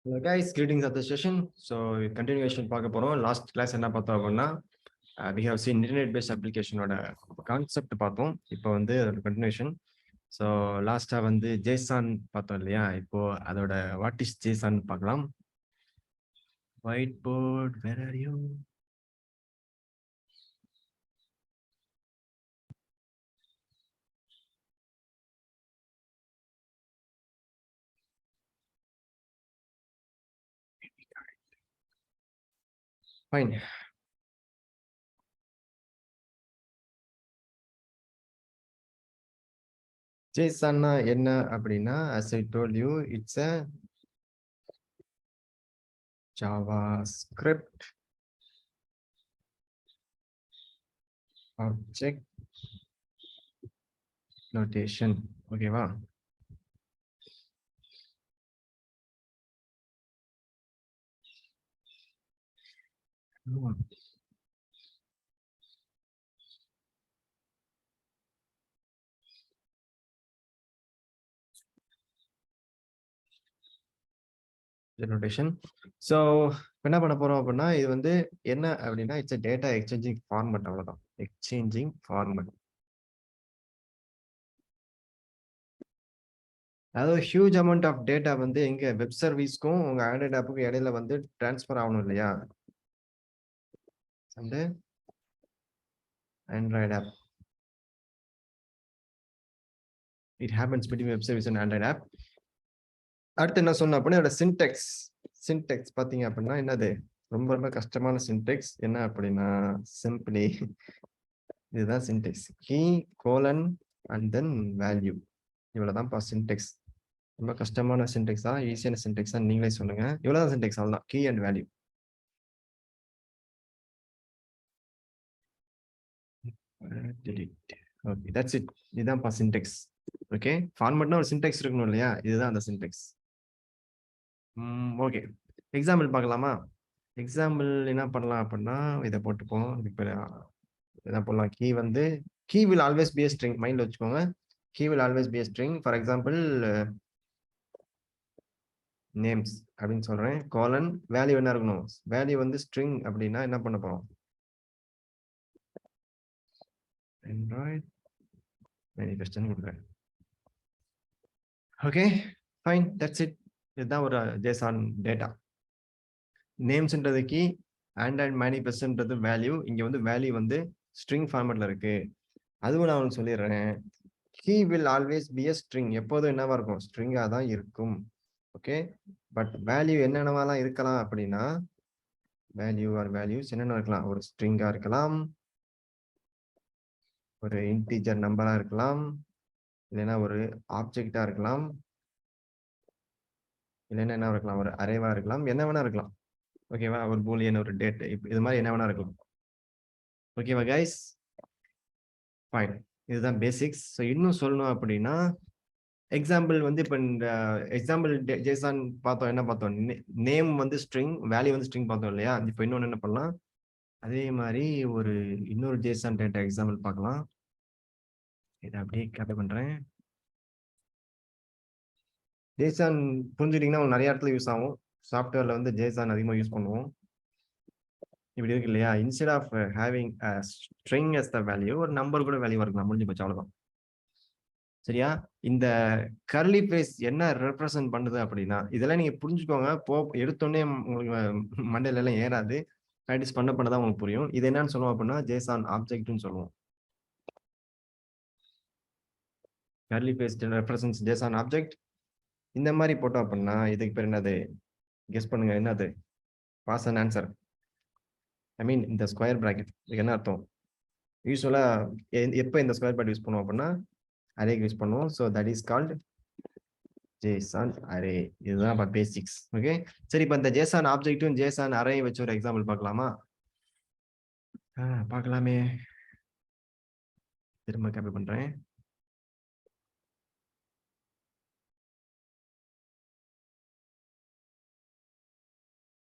Hello guys, greetings of the session. So continuation பார்க்க போறோம். Last class என்ன பார்த்தோம் அப்படின்னா we have seen internet based application ஓட கான்செப்ட் பார்த்தோம். இப்போ வந்து அதோட கண்டினியூஷன். ஸோ லாஸ்டா வந்து ஜேசான் பார்த்தோம் இல்லையா? இப்போ அதோட வாட் இஸ் ஜேசான் பார்க்கலாம். White board, where are you? Fine. ஜேசான்னா என்ன அப்படின்னா, as I told you, it's a JavaScript object notation. ஓகேவா? நோட்டேஷன். ஸோ என்ன பண்ண போறோம் அப்படின்னா, இது வந்து என்ன அப்படின்னா, இட்ஸ் டேட்டா எக்ஸ்சேஞ்சிங் ஃபார்மட், அவ்வளவுதான். Exchanging format. அதாவது ஹியூஜ் அமௌண்ட் ஆஃப் டேட்டா வந்து எங்க வெப் சர்வீஸ்க்கும் உங்க ஆண்ட்ராய்டு ஆப்புக்கும் இடையில வந்து டிரான்ஸ்ஃபர் ஆகணும் இல்லையா? வந்து Android app, it happens between web service and Android app. அடுத்து என்ன சொன்ன அப்படின்னா, இதோட சின்டெக்ஸ் பாத்தீங்க அப்படின்னா என்னது, ரொம்ப ரொம்ப கஷ்டமான சின்டெக்ஸ். என்ன அப்படின்னா, சிம்பிளி இதுதான் syntax. Key colon and then value. இவ்வளவுதான்ப்பா சின்டெக்ஸ். ரொம்ப கஷ்டமான சின்டெக்ஸா, ஈஸியான சின்டெக்ஸா நீங்களே சொல்லுங்க. இவ்வளவுதான் சின்டெக்ஸ், அவ்வளவுதான். Key and value. Okay, that's it. இதுதான்ப்பா சின்டெக்ஸ். ஓகே, ஃபார்மட்னா ஒரு சின்டெக்ஸ் இருக்கணும் இல்லையா? இதுதான் அந்த சின்டெக்ஸ். ஓகே, எக்ஸாம்பிள் பார்க்கலாமா? எக்ஸாம்பிள் என்ன பண்ணலாம் அப்படின்னா, இதை போட்டுப்போம். இப்போ என்ன பண்ணலாம்? கீ வந்து key will always be a string. மைண்ட்ல வச்சுக்கோங்க. Key will always be a string. For example names அப்படின்னு சொல்றேன். கோலன் வேல்யூ என்ன இருக்கணும்? வேல்யூ வந்து ஸ்ட்ரிங் அப்படின்னா என்ன பண்ண போறோம்? ஆண்ட்ராய்டு மேனிஃபெஸ்ட்னு கொடுக்குறேன். Okay, fine, that's it. இதுதான் ஒரு ஜேசான் டேட்டா. நேம்ஸ்ன்றது கீ, ஆண்ட்ராய்டு மேனிஃபெஸ்ட்ன்றது வேல்யூ. இங்க வந்து வேல்யூ வந்து ஸ்ட்ரிங் ஃபார்மேட்ல இருக்கு. அதுவும் நான் உங்களுக்கு சொல்லிடுறேன். Key will always be a string. எப்போதும் என்னவா இருக்கும்? ஸ்ட்ரிங்கா தான் இருக்கும். ஓகே, பட் வேல்யூ என்னென்னவாலாம் இருக்கலாம் அப்படின்னா, வேல்யூ ஆர் வேல்யூஸ் என்னென்ன இருக்கலாம்? ஒரு ஸ்ட்ரிங்கா இருக்கலாம், ஒரு இன்டிஜர் நம்பரா இருக்கலாம், இல்லைன்னா ஒரு ஆப்ஜெக்டா இருக்கலாம், இல்லைன்னா என்ன இருக்கலாம்? ஒரு அரேவா இருக்கலாம், என்ன வேணா இருக்கலாம். ஓகேவா? ஒரு பூலியன், ஒரு டேட், இது மாதிரி என்ன வேணா இருக்கலாம். ஓகேவா கைஸ்? ஃபைன், இதுதான் பேசிக்ஸ். ஸோ இன்னும் சொல்லணும் அப்படின்னா, எக்ஸாம்பிள் வந்து இப்போ இந்த எக்ஸாம்பிள் ஜேசான் பார்த்தோம். என்ன பார்த்தோம்? நேம் வந்து ஸ்ட்ரிங், வேல்யூ வந்து ஸ்ட்ரிங் பார்த்தோம் இல்லையா? இப்போ இன்னொன்று என்ன பண்ணலாம், அதே மாதிரி ஒரு இன்னொரு ஜேசான் டேட்டா எக்ஸாம்பிள் பார்க்கலாம். இதை அப்படியே காப்பி பண்றேன். ஜேசான் புரிஞ்சுக்கிட்டீங்கன்னா நிறைய இடத்துல யூஸ் ஆகும். சாஃப்ட்வேர்ல வந்து ஜேசான் அதிகமாக யூஸ் பண்ணுவோம். இப்படி இருக்கு இல்லையா? Instead of having string as the value, ஒரு நம்பர் கூட வேல்யூ இருக்கலாம். முடிஞ்சு போச்சு, அவ்வளவுதான். சரியா? இந்த கர்லி பிரேஸ் என்ன ரெப்ரசன்ட் பண்ணுது அப்படின்னா, இதெல்லாம் நீங்க புரிஞ்சுக்கோங்க. எடுத்தோடனே உங்களுக்கு மண்டையில எல்லாம் ஏறாது. ப்ராக்டிஸ் பண்ணதான் உங்களுக்கு புரியும். இது என்னன்னு சொல்லுவோம் அப்படின்னா, ஜேசான் ஆப்ஜெக்ட்னு சொல்லுவோம். Curly brace represents JSON object. இந்த மாதிரி போட்டோம் அப்படின்னா இதுக்கு பேர் என்னது? கெஸ் பண்ணுங்க, என்னது? Pass and answer. I mean இந்த ஸ்கொயர் பிராக்கெட், இதுக்கு என்ன அர்த்தம்? யூஸ்வலா எப்போ இந்த ஸ்கொயர் பிராக்கெட் யூஸ் பண்ணுவோம் அப்படின்னா, அரேக்கு யூஸ் பண்ணுவோம். So that is called JSON array. இதுதான் பேசிக்ஸ். ஓகே, சரி. இப்போ இந்த ஜேசான் ஆப்ஜெக்ட்டும் ஜேசான் அரே வச்சு ஒரு எக்ஸாம்பிள் பார்க்கலாமா? பார்க்கலாமே. திரும்ப காப்பி பண்றேன்.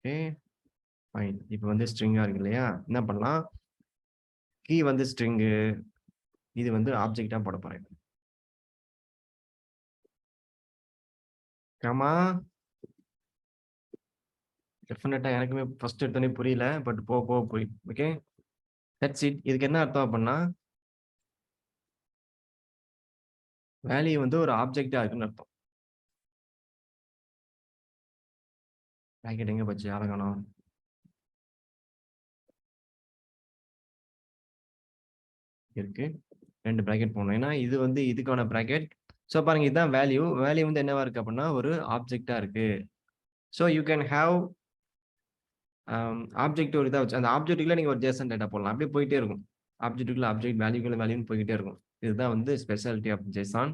Okay, fine. இப்போ வந்து ஸ்ட்ரிங்கா இருக்கு இல்லையா? என்ன பண்ணலாம்? கீ வந்து ஸ்ட்ரிங்கு, இது வந்து ஆப்ஜெக்டா போட போறேன். கமா டெஃபினட்டா எனக்குமே ஃபர்ஸ்ட் எடுத்தோனே புரியல. பட் போக போக புரியும். ஓகே. That's it. இதுக்கு என்ன அர்த்தம் அப்டின்னா, வேல்யூ வந்து ஒரு ஆப்ஜெக்ட்டா இருக்குன்னு அர்த்தம். பிராக்கெட் எங்க போச்சு? ஆள காணோம். இருக்கு. 2 பிராக்கெட் போடணும். ஏன்னா, இது வந்து இதுக்கான பிராக்கெட். ஸோ பாருங்க இதுதான் வேல்யூ. வேல்யூ வந்து என்னவா இருக்கு அப்டின்னா, ஒரு ஆப்ஜெக்ட்டா இருக்கு. So you can have object ஒரு இதா வச்சு அந்த ஆப்ஜெக்ட்குள்ள நீங்க ஒரு ஜேசன் டேட்டா போடலாம். அப்படியே போயிட்டே இருக்கும். ஆப்ஜெக்ட்குள்ள ஆப்ஜெக்ட், வேல்யூக்குள்ள வேல்யூன்னு போய்க்கிட்டே இருக்கும். இதுதான் வந்து ஸ்பெஷாலிட்டி ஆஃப் ஜேசன்.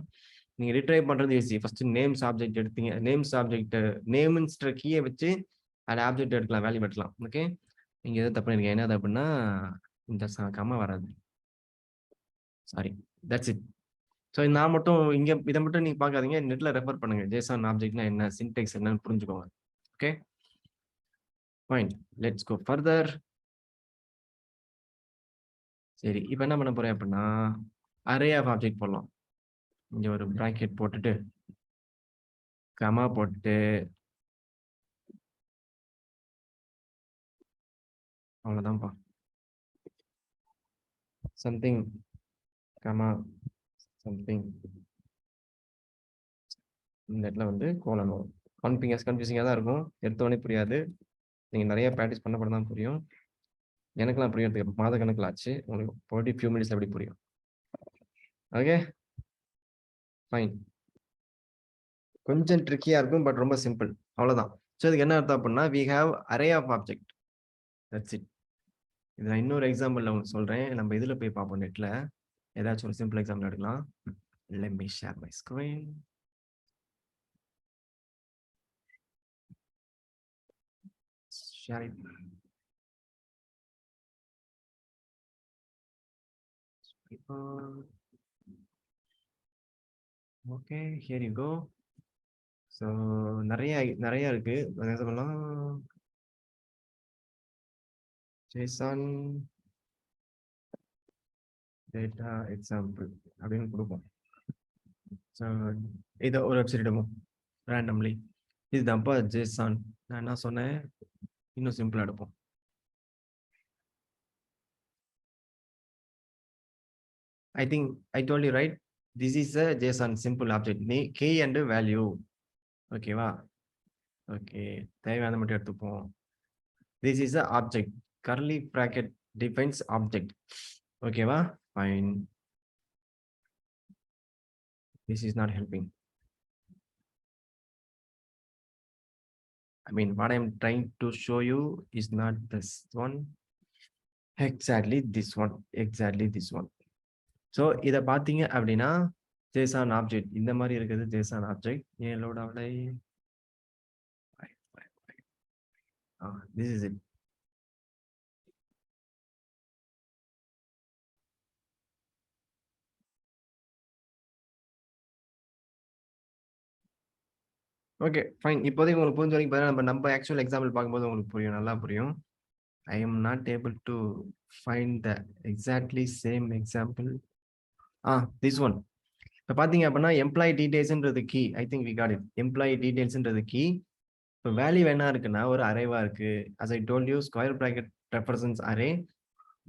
நீங்க ரிட்ரைவ் பண்றது ஈஸி. ஃபர்ஸ்ட் நேம்ஸ் ஆப்ஜெக்ட் எடுத்தீங்க. நேம்ஸ் ஆப்ஜெக்ட் நேம்ன்ற கீய வச்சு அத ஆப்ஜெக்ட் எடுக்கலாம். வேல்யூ எடுக்கலாம். ஓகே. நீங்க ஏதோ தப்பு பண்ணிருக்கீங்க. என்னது அப்டின்னா, இந்த கம்மா வராது. சாரி. That's it. ஸோ நான் மட்டும் இத மட்டும் நீங்க பார்க்காதீங்க. நெட்ல ரெஃபர் பண்ணுங்க. ஜேசன் ஆப்ஜெக்ட்னா என்ன? சின்டாக்ஸ் என்னன்னு புரிஞ்சுக்கோங்க. Okay. Fine. Let's go further. சரி. இப்ப என்ன பண்ண போறேன் அப்டின்னா, அரே ஆஃப் ஆப்ஜெக்ட் போடலாம். இங்க ஒரு பிராக்கெட் போட்டுட்டு, கமா போட்டுட்டு அவ்வளோதான்ப்பா. Something, comma, something. இந்த இடத்துல வந்து கோலன் வரும். கன்ஃப்யூசிங்கா தான் இருக்கும். எடுத்தோனே புரியாது. நீங்க நெறைய பிராக்டிஸ் பண்ண தான் புரியும். எனக்கெல்லாம் புரியறதுக்கு மாதக்கணக்கில ஆச்சு. உங்களுக்கு போயிட்டு ஃபியூ மினிட்ஸ்ல எப்படி புரியும். ஓகே. ஃபைன். கொஞ்சம் ட்ரிக்கியா இருக்கும். பட் ரொம்ப சிம்பிள். அவ்வளோதான். ஸோ இதுக்கு என்ன அர்த்தம் அப்டின்னா, we have array of object. That's it. இது நான் இன்னொரு எக்ஸாம்பிள்ல உங்களுக்கு சொல்றேன். நம்ம இதுல போய் பார்ப்போம் நெட்ல. ஏதாச்சும் ஒரு சிம்பிள் எக்ஸாம்பிள் எடுக்கலாம். Let me share my screen. Share it. Okay, here you go. So நெறைய நெறைய இருக்கு. என்ன சொல்லலாம்? ஜேசன் டேட்டா எக்ஸாம்பிள் அப்படின்னு குடுப்போம். ஸோ இத ஒரு வெப்சைட் எடுப்போம். ரேண்டம்லி. இதுதான்ப்பா ஜேசன். நான் என்ன சொன்னேன்? இன்னும் சிம்பிளா எடுப்போம். I think I told you right. This is a JSON simple object. Key and value. ஓகேவா? ஓகே. தேவையானத மட்டும் எடுத்துப்போம். This is a object. Curly bracket defines object. ஓகேவா? Fine. This is not helping. I mean, what I'm trying to show you is not this one. Exactly this one. Exactly this one. So இத பார்த்தீங்க அப்படின்னா, JSON object. இந்த மாதிரி இருக்குது JSON object. ஏன் load ஆகலை? This is it. Okay, fine. இப்போதைக்கு உங்களுக்கு புரிஞ்ச வரைக்கும் பார்த்தீங்கன்னா, நம்ம ஆக்சுவல் எக்ஸாம்பிள் பார்க்கும்போது உங்களுக்கு புரியும். நல்லா புரியும். I am not able to find the exactly same example. This one. இப்ப பார்த்தீங்க அப்படின்னா, எம்ப்ளாயி டீடைல்ஸ்ன்றது key. I think we got it. Employee டீடைல்ஸ்ன்றது கீ. இப்போ வேல்யூ என்ன இருக்குன்னா, ஒரு அரேவா இருக்கு. As I told you square bracket represents array.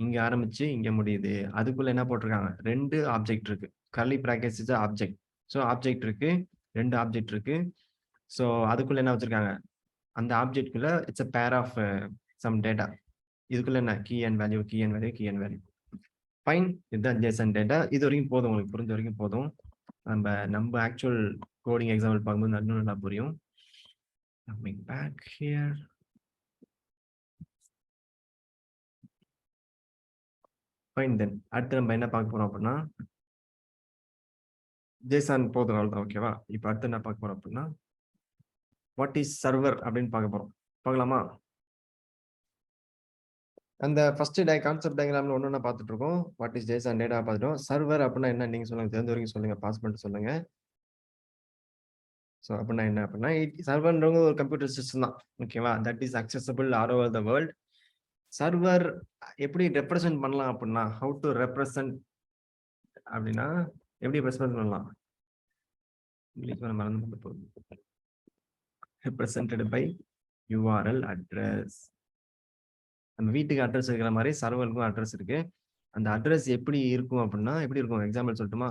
இங்க ஆரம்பிச்சு இங்க முடியுது. அதுக்குள்ள என்ன போட்டிருக்காங்க? 2 ஆப்ஜெக்ட் இருக்கு. Curly brackets is object. So object இருக்கு. 2 ஆப்ஜெக்ட் இருக்கு. ஸோ அதுக்குள்ள என்ன வச்சிருக்காங்க? அந்த ஆப்ஜெக்ட்குள்ள it's a pair of some data. இதுக்குள்ள என்ன? Key and value, key and value, key and value. Fine. இதுதான் ஜேசன் டேட்டா. இது வரைக்கும் போதும். உங்களுக்கு புரிஞ்ச வரைக்கும் போதும். நம்ம ஆக்சுவல் கோடிங் எக்ஸாம்பிள் பார்க்கும்போது இன்னும் நல்லா புரியும். Coming back here. ஃபைன் தென். அடுத்து நம்ம என்ன பார்க்க போறோம் அப்படின்னா, ஜேசன் போதும் அவ்வளவுதான். ஓகேவா? இப்போ அடுத்து என்ன பார்க்க போறோம் அப்படின்னா, வாட் இஸ் சர்வர் அப்படின்னு பார்க்க போறோம். பார்க்கலாமா? அந்த ஃபர்ஸ்ட் கான்செப்ட் டயகிராம்ல ஒண்ணா பார்த்துட்டு இருக்கோம். வாட் இஸ் ஜேசன் டேட்டா பார்த்துட்டோம். சர்வர் அப்படின்னா என்ன நீங்க சொல்லுங்க. தெரிஞ்ச வரைக்கும் சொல்லுங்க. பாஸ் பண்ணிட்டு சொல்லுங்க. ஸோ அப்படின்னா என்ன அப்படின்னா, சர்வர்ன்றது ஒரு கம்ப்யூட்டர் சிஸ்டம் தான். ஓகேவா? That is accessible all over the world. Server எப்படி ரெப்ரசன்ட் பண்ணலாம் அப்படின்னா, ஹவு டு ரெப்ரசன்ட் அப்படின்னா எப்படி ரெப்ரசன்ட் பண்ணலாம்? இங்கிலீஷ் மறந்து போகுது. Represented by URL address. நம்ம வீட்டுக்கு அட்ரஸ் இருக்கிற மாதிரி சர்வருக்கும் அட்ரஸ் இருக்கு. அந்த அட்ரஸ் எப்படி இருக்கும் அப்படின்னா எப்படி இருக்கும்? எக்ஸாம்பிள் சொல்லட்டுமா?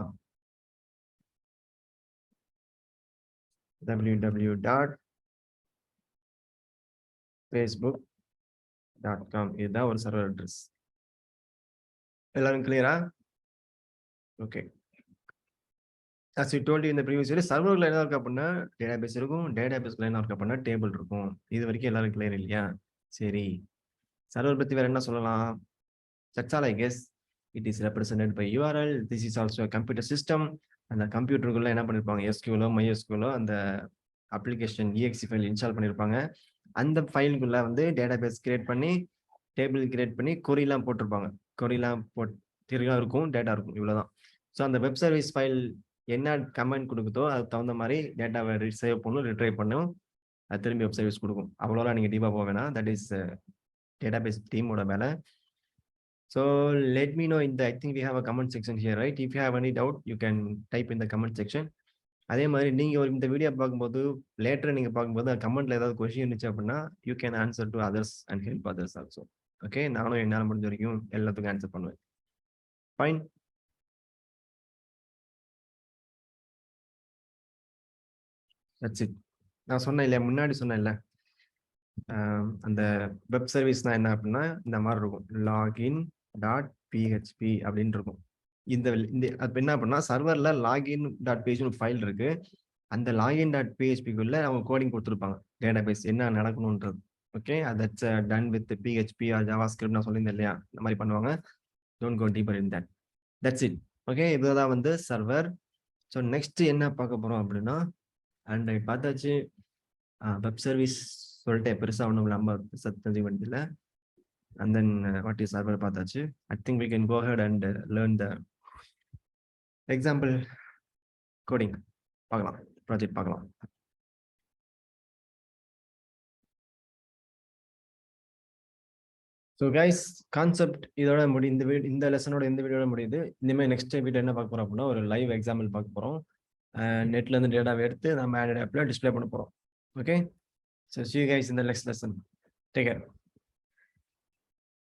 www.facebook.com இதுதான் ஒரு சர்வர் அட்ரஸ். எல்லாரும் கிளியரா? Okay. As we told you in the previous video, சர்வர்ல என்ன இருக்கு அப்படின்னா டேட்டாபேஸ் இருக்கும். டேட்டாபேஸ்ல என்ன இருக்கு அப்படின்னா டேபிள் இருக்கும். இது வரைக்கும் எல்லாரும் கிளியர் இல்லையா? சரி. சர்வர் பத்தி வேற என்ன சொல்லலாம்? That's all I guess. It is represented by URL. This is also a computer system. அந்த கம்ப்யூட்டருக்குள்ள என்ன பண்ணிருப்பாங்க? SQL, MySQL அந்த அப்ளிகேஷன் exe ஃபைல் இன்ஸ்டால் பண்ணிருப்பாங்க. அந்த ஃபைலுக்குள்ள வந்து டேட்டாபேஸ் கிரியேட் பண்ணி டேபிள் கிரியேட் பண்ணி கொரிலாம் போட்டிருப்பாங்க. கொரிலாம் போட்டு இருக்கும், டேட்டா இருக்கும். இவ்வளவுதான். ஸோ அந்த வெப் சர்வீஸ் ஃபைல் என்ன கமெண்ட் கொடுக்குதோ அதுக்கு தகுந்த மாதிரி டேட்டாவை சேவ் பண்ணும், ரிட்ரைவ் பண்ணும், அது திரும்பி வெப் சர்வீஸ் கொடுக்கும். அவ்வளோலாம் நீங்கள் டீப்பாக போக வேணாம். தட் இஸ் டேட்டாபேஸ் டீமோட வேலை. So let me know in the, I think we have a comment section here, right? If you have any doubt, you can type in the comment section. அதே மாதிரி நீங்கள் இந்த வீடியோ பார்க்கும்போது later நீங்கள் பார்க்கும்போது கமெண்ட்ல ஏதாவது கொஸ்டின் இருந்துச்சு அப்படின்னா you can answer to others and help others also. Okay, நானும் என்னால் முடிஞ்ச வரைக்கும் எல்லாத்துக்கும் ஆன்சர் பண்ணுவேன். ஃபைன். That's it. நான் சொன்னேன் இல்லையா, முன்னாடி சொன்னேன் இல்லை, அந்த வெப் சர்வீஸ்னா என்ன அப்படின்னா இந்த மாதிரி இருக்கும். login.php அப்படின்னு இருக்கும். இந்த அது என்ன அப்படின்னா சர்வர்ல login.php ஃபைல் இருக்கு. அந்த login.phpக்குள்ள அவங்க கோடிங் கொடுத்துருப்பாங்க, டேட்டாபேஸ் என்ன நடக்கணும்ன்றது. Okay, that's done with PHP or JavaScript நான் சொல்லியிருந்தேன் இல்லையா, இந்த மாதிரி பண்ணுவாங்க. Don't go deeper in that. That's it. Okay, இதுதான் வந்து சர்வர். ஸோ நெக்ஸ்ட் என்ன பார்க்க போறோம் அப்படின்னா ஆண்ட்ராய்ட் பார்த்தாச்சு, வெப் சர்வீஸ் சொல்லிட்டு பெருசாக ஒன்றும் நம்ம தெரிஞ்சுக்க வேண்டியதில்லை. And then what is server பார்த்தாச்சு. I think we can go head and learn the example coding பார்க்கலாம், ப்ராஜெக்ட் பார்க்கலாம். ஸோ கைஸ், கான்செப்ட் இதோட இந்த லெசனோட இந்த வீடியோட முடியுது. இனிமேல் நெக்ஸ்ட் வீடியோ என்ன பார்க்க போறோம் அப்படின்னா ஒரு லைவ் எக்ஸாம்பிள் பார்க்க போறோம். நெட்ல இருந்து டேட்டாவை எடுத்து நம்ம ஆண்ட்ராய்ட் ஆப்ல டிஸ்பிளே பண்ண போறோம். Okay, so see you guys in the next lesson. Take care.